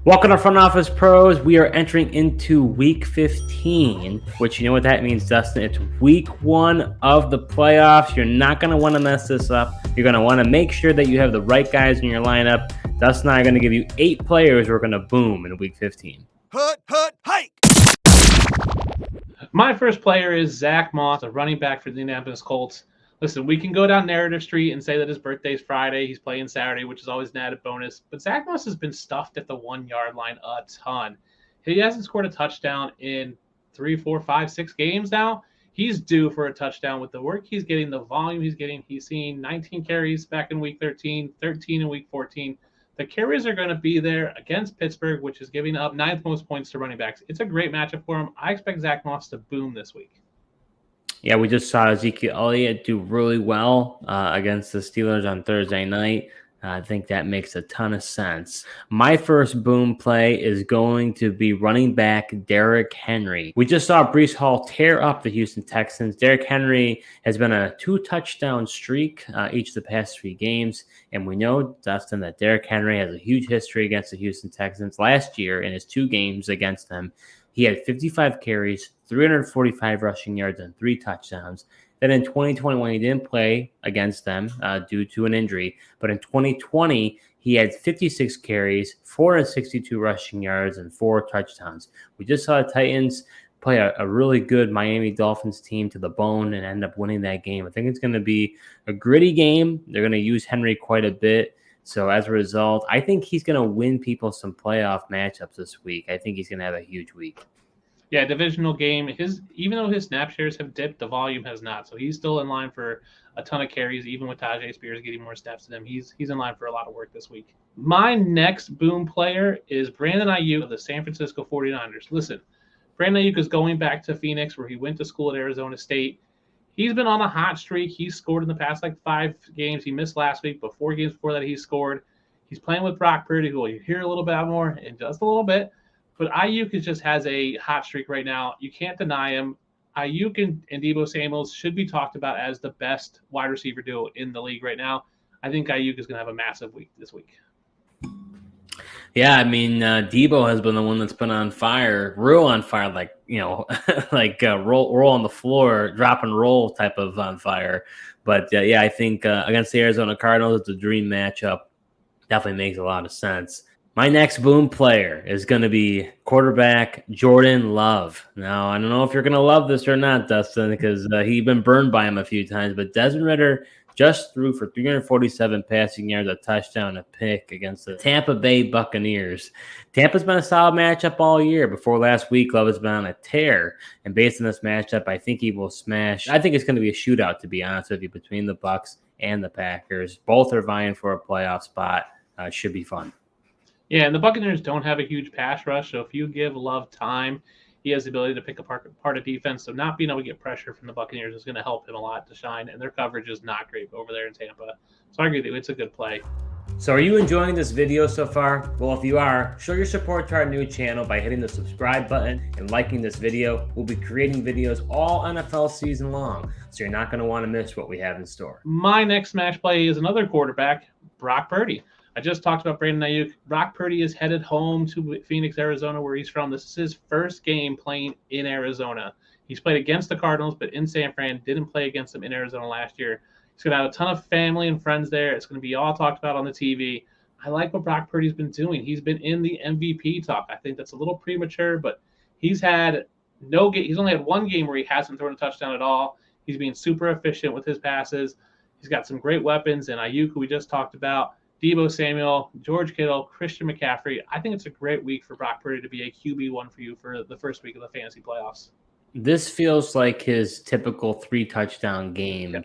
Welcome to Front Office Pros. We are entering into week 15, which you know what that means, Dustin. It's week 1 of the playoffs. You're not going to want to mess this up. You're going to want to make sure that you have the right guys in your lineup. Dustin and I are going to give you 8 players who are going to boom in week 15. Hike! My first player is Zack Moss, a running back for the Indianapolis Colts. Listen, we can go down Narrative Street and say that his birthday's Friday. He's playing Saturday, which is always an added bonus. But Zack Moss has been stuffed at the 1-yard line a ton. He hasn't scored a touchdown in 3, 4, 5, 6 games now. He's due for a touchdown with the work he's getting, the volume he's getting. He's seen 19 carries back in week 13, 13 in week 14. The carries are going to be there against Pittsburgh, which is giving up 9th most points to running backs. It's a great matchup for him. I expect Zack Moss to boom this week. Yeah, we just saw Ezekiel Elliott do really well against the Steelers on Thursday night. I think that makes a ton of sense. My first boom play is going to be running back Derrick Henry. We just saw Breece Hall tear up the Houston Texans. Derrick Henry has been a 2-touchdown streak each of the past 3 games. And we know, Dustin, that Derrick Henry has a huge history against the Houston Texans. Last year, in his 2 games against them, he had 55 carries, 345 rushing yards, and 3 touchdowns. Then in 2021, he didn't play against them due to an injury. But in 2020, he had 56 carries, 462 rushing yards, and 4 touchdowns. We just saw the Titans play a really good Miami Dolphins team to the bone and end up winning that game. I think it's going to be a gritty game. They're going to use Henry quite a bit. So as a result, I think he's going to win people some playoff matchups this week. I think he's going to have a huge week. Yeah, divisional game. Even though his snap shares have dipped, the volume has not. So he's still in line for a ton of carries, even with Tajay Spears getting more snaps than him. He's in line for a lot of work this week. My next boom player is Brandon Aiyuk of the San Francisco 49ers. Listen, Brandon Aiyuk is going back to Phoenix, where he went to school at Arizona State. He's been on a hot streak. He's scored in the past 5 games. He missed last week, but 4 games before that he scored. He's playing with Brock Purdy, who we'll hear a little bit more in just a little bit. But Aiyuk just has a hot streak right now. You can't deny him. Aiyuk and Deebo Samuels should be talked about as the best wide receiver duo in the league right now. I think Aiyuk is going to have a massive week this week. Yeah, I mean, Deebo has been the one that's been on fire, real on fire, like roll on the floor, drop and roll type of on fire. But yeah, I think against the Arizona Cardinals, it's a dream matchup. Definitely makes a lot of sense. My next boom player is going to be quarterback Jordan Love. Now, I don't know if you're going to love this or not, Dustin, because he's been burned by him a few times. But Desmond Ridder just threw for 347 passing yards, a touchdown, a pick against the Tampa Bay Buccaneers. Tampa's been a solid matchup all year. Before last week, Love has been on a tear. And based on this matchup, I think he will smash. I think it's going to be a shootout, to be honest with you, between the Bucs and the Packers. Both are vying for a playoff spot. Should be fun. Yeah, and the Buccaneers don't have a huge pass rush, so if you give Love time, he has the ability to pick apart part of defense. So not being able to get pressure from the Buccaneers is going to help him a lot to shine, and their coverage is not great over there in Tampa. So I agree with you. It's a good play. So are you enjoying this video so far? Well, if you are, show your support to our new channel by hitting the subscribe button and liking this video. We'll be creating videos all NFL season long, so you're not going to want to miss what we have in store. My next match play is another quarterback, Brock Purdy. I just talked about Brandon Aiyuk. Brock Purdy is headed home to Phoenix, Arizona, where he's from. This is his first game playing in Arizona. He's played against the Cardinals, but in San Fran, didn't play against them in Arizona last year. He's going to have a ton of family and friends there. It's going to be all talked about on the TV. I like what Brock Purdy's been doing. He's been in the MVP talk. I think that's a little premature, but he's had no game. He's only had 1 game where he hasn't thrown a touchdown at all. He's being super efficient with his passes. He's got some great weapons, and Aiyuk, who we just talked about, Deebo Samuel, George Kittle, Christian McCaffrey. I think it's a great week for Brock Purdy to be a QB1 for you for the first week of the fantasy playoffs. This feels like his typical 3-touchdown game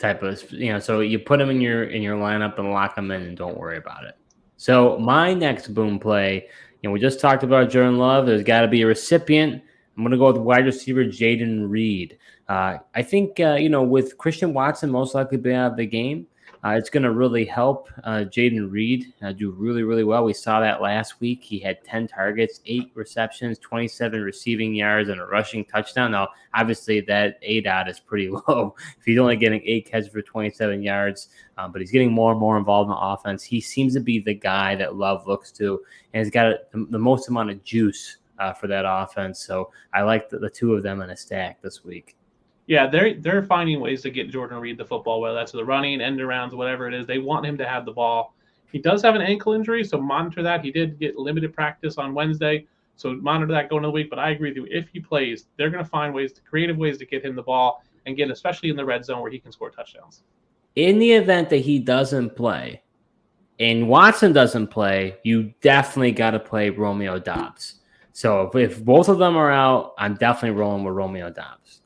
type of, so you put him in your lineup and lock him in and don't worry about it. So my next boom play, we just talked about Jordan Love. There's got to be a recipient. I'm going to go with wide receiver Jayden Reed. I think, with Christian Watson most likely being out of the game, It's going to really help Jayden Reed do really, really well. We saw that last week. He had 10 targets, 8 receptions, 27 receiving yards, and a rushing touchdown. Now, obviously, that ADOT is pretty low. If he's only getting 8 catches for 27 yards, but he's getting more and more involved in the offense. He seems to be the guy that Love looks to, and he's got the most amount of juice for that offense. So I like the two of them in a stack this week. Yeah, they're finding ways to get Jordan Reed the football, whether that's the running, end arounds, whatever it is. They want him to have the ball. He does have an ankle injury, so monitor that. He did get limited practice on Wednesday, so monitor that going into the week. But I agree with you. If he plays, they're going to find creative ways to get him the ball and get, especially in the red zone where he can score touchdowns. In the event that he doesn't play and Watson doesn't play, you definitely got to play Romeo Doubs. So if both of them are out, I'm definitely rolling with Romeo Doubs.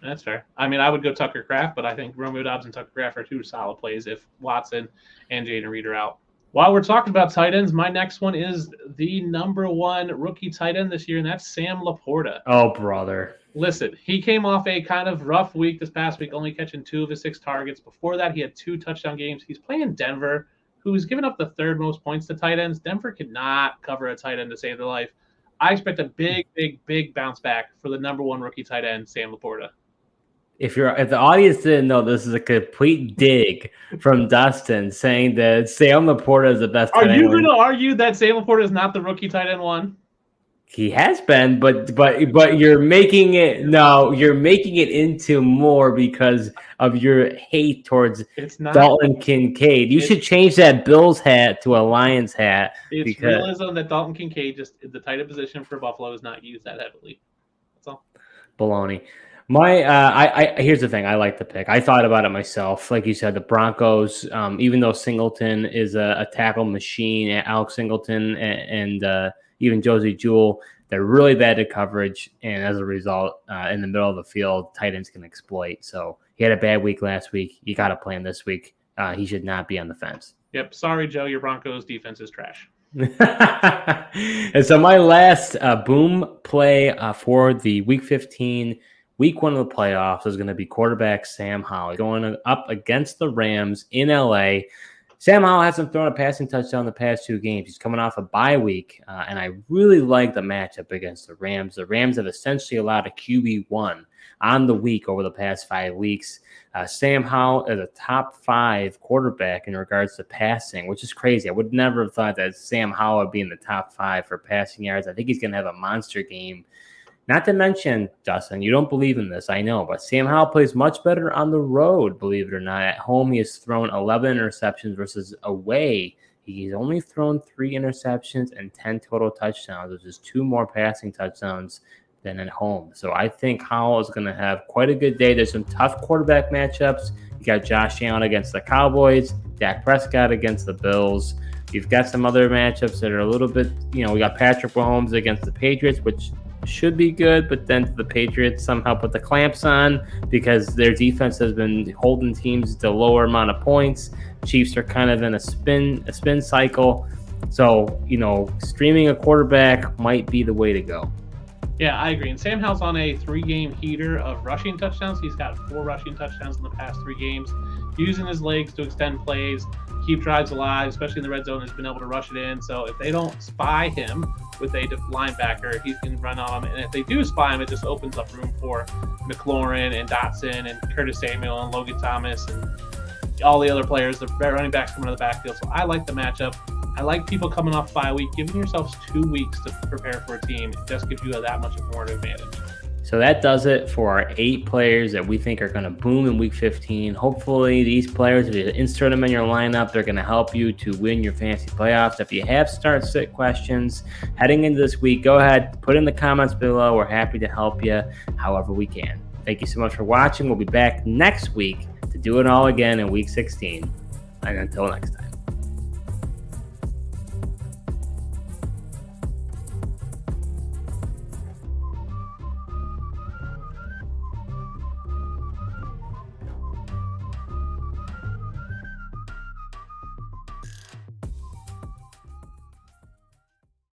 That's fair. I mean, I would go Tucker Kraft, but I think Romeo Doubs and Tucker Kraft are 2 solid plays if Watson and Jayden Reed are out. While we're talking about tight ends, my next one is the #1 rookie tight end this year, and that's Sam LaPorta. Oh, brother. Listen, he came off a kind of rough week this past week, only catching 2 of his 6 targets. Before that, he had 2 touchdown games. He's playing Denver, who's given up the 3rd most points to tight ends. Denver could not cover a tight end to save their life. I expect a big bounce back for the #1 rookie tight end, Sam LaPorta. If the audience didn't know, this is a complete dig from Dustin saying that Sam LaPorta is the best. Are you going to argue that Sam LaPorta is not the rookie tight end 1? He has been, but you're making it into more because of your hate towards Dalton Kincaid. You should change that Bills hat to a Lions hat. It's realism that Dalton Kincaid, just the tight end position for Buffalo, is not used that heavily. That's all. Baloney. Here's the thing. I like the pick. I thought about it myself. Like you said, the Broncos, even though Singleton is a tackle machine, Alex Singleton and even Josie Jewell, they're really bad at coverage. And as a result, in the middle of the field, tight ends can exploit. So he had a bad week last week. You got to play him this week. He should not be on the fence. Yep. Sorry, Joe. Your Broncos defense is trash. And so my last boom play for the Week 15 Week 1 of the playoffs is going to be quarterback Sam Howell going up against the Rams in LA. Sam Howell hasn't thrown a passing touchdown the past 2 games. He's coming off a bye week, and I really like the matchup against the Rams. The Rams have essentially allowed a QB1 on the week over the past 5 weeks. Sam Howell is a top 5 quarterback in regards to passing, which is crazy. I would never have thought that Sam Howell would be in the top 5 for passing yards. I think he's going to have a monster game. Not to mention, Dustin, you don't believe in this, I know, but Sam Howell plays much better on the road, believe it or not. At home, he has thrown 11 interceptions versus away. He's only thrown 3 interceptions and 10 total touchdowns, which is 2 more passing touchdowns than at home. So I think Howell is going to have quite a good day. There's some tough quarterback matchups. You got Josh Allen against the Cowboys, Dak Prescott against the Bills. You've got some other matchups that are a little bit, we got Patrick Mahomes against the Patriots, which should be good, but then the Patriots somehow put the clamps on because their defense has been holding teams to lower amount of points. Chiefs are kind of in a spin cycle. So, streaming a quarterback might be the way to go. Yeah, I agree. And Sam Howell's on a 3-game heater of rushing touchdowns. He's got 4 rushing touchdowns in the past 3 games, using his legs to extend plays, keep drives alive, especially in the red zone. He's been able to rush it in. So if they don't spy him with a linebacker, he can run on him. And if they do spy him, it just opens up room for McLaurin and Dotson and Curtis Samuel and Logan Thomas and all the other players, the running backs coming out of the backfield. So I like the matchup. I like people coming off bye week. Giving yourselves 2 weeks to prepare for a team, it just gives you that much more advantage. So that does it for our 8 players that we think are going to boom in Week 15. Hopefully these players, if you insert them in your lineup, they're going to help you to win your fantasy playoffs. If you have start-sit questions heading into this week, go ahead, put in the comments below. We're happy to help you however we can. Thank you so much for watching. We'll be back next week to do it all again in Week 16. And until next time.